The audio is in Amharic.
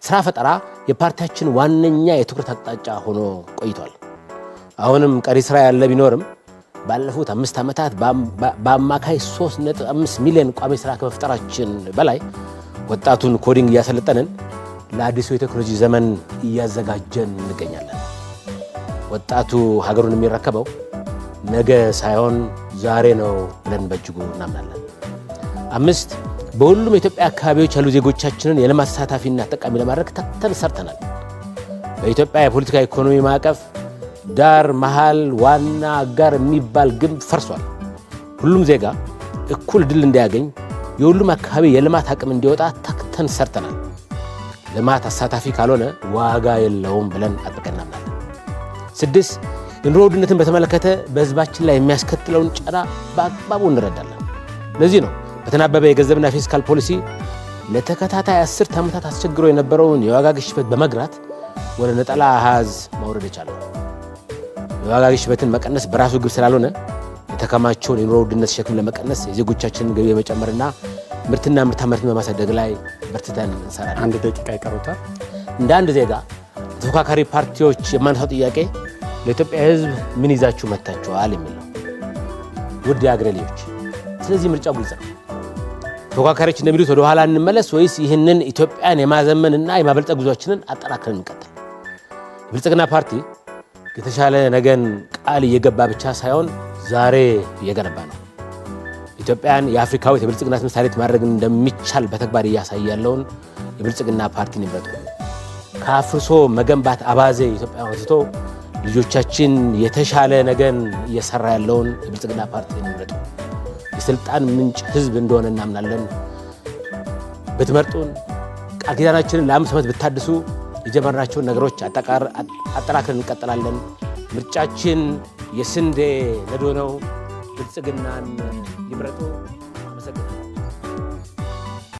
ስራ ፈጠራ የፓርቲያችን ዋነኛ የትኩረት አቅጣጫ ሆኖ ቆይቷል። አሁንም ቀሪ ስራ ያለ ቢኖርም ባለፉት 5 ዓመታት በአማካይ 3.5 ሚሊዮን ቋሚ ስራ ከመፍጠራችን በላይ ወጣቱን ኮዲንግ እያሰለጠንን ለአዲሱ የቴክኖሎጂ ዘመን እያዘጋጀን እንገኛለን። ወጣቱ ሀገሩን የሚረከበው ነገ ሳይሆን ዛሬ ነው ብለን በእጅጉ እናምናለን። 5 በሁሉም የኢትዮጵያ አካባቢዎች ያሉ ዜጎቻችንን የልማት ተሳታፊና ተጠቃሚ ለማድረግ ተግተን ሰርተናል። በኢትዮጵያ የፖለቲካ ኢኮኖሚ ማዕቀፍ ዳር መሃል ዋና አጋር የሚባል ግንብ ፈርሷል። ሁሉም ዜጋ እኩል ድል እንዲያገኝ የሁሉም አካባቢ የልማት አቅም እንዲወጣ ተግተን ሰርተናል። ልማት አሳታፊ ካልሆነ ዋጋ የለውም ብለን አጥብቀን እናምናለን። 6 የኑሮ ውድነትን በተመለከተ በህዝባችን ላይ የሚያስከትለውን ጫና በአግባቡ እንረዳለን። ለዚህ ነው በተናበበ የገንዘብና ፊስካል ፖሊሲ ለተከታታይ 10 ዓመታት አስቸግሮ የነበረውን የዋጋ ግሽበት በመግራት ወደ ነጠላ አሃዝ ማውረድ የቻለው። የዋጋ ግሽበትን መቀነስ በራሱ ግብ ስላልሆነ የተከማቸውን የኑሮ ውድነት ሸክም ለመቀነስ የዜጎቻችንን ገቢ የመጨመርና ምርትና ምርታማነትን በማሳደግ ላይ በርትተን እንሰራለን። 1 ደቂቃ ይቀሩታል። እንደ አንድ ዜጋ ተፎካካሪ ፓርቲዎች የማነሳው ጥያቄ ለኢትዮጵያ ህዝብ ምን ይዛችሁ መጥታችኋል የሚል ነው። ውድ የአገሬ ልጆች፣ ስለዚህ ምርጫው ግልጽ ነው። ተፎካካሪዎች እንደሚሉት ወደ ኋላ እንመለስ ወይስ ይህንን ኢትዮጵያን የማዘመንና የማበልጸግ ጉዟችንን አጠናክረን እንቀጥል? የብልጽግና ፓርቲ የተሻለ ነገን ቃል እየገባ ብቻ ሳይሆን ዛሬ እየገነባ ነው። ኢትዮጵያን የአፍሪካዊት የብልጽግና ምሳሌት ማድረግ እንደሚቻል በተግባር እያሳየ ያለውን የብልጽግና ፓርቲን ይምረጡ። ከአፍርሶ መገንባት አባዜ ኢትዮጵያ ወጥቶ ልጆቻችን የተሻለ ነገን እየሰራ ያለውን የብልጽግና ፓርቲን ይምረጡ። የስልጣን ምንጭ ህዝብ እንደሆነ እናምናለን። ብትመርጡን ቃል ኪዳናችንን ለ5 ዓመት ብታድሱ የጀመርናቸውን ነገሮች አጠናክረን እንቀጥላለን። ምርጫችን የስንዴ ነዶ ነው። ብልጽግናን ይምረጡ። አመሰግናለሁ።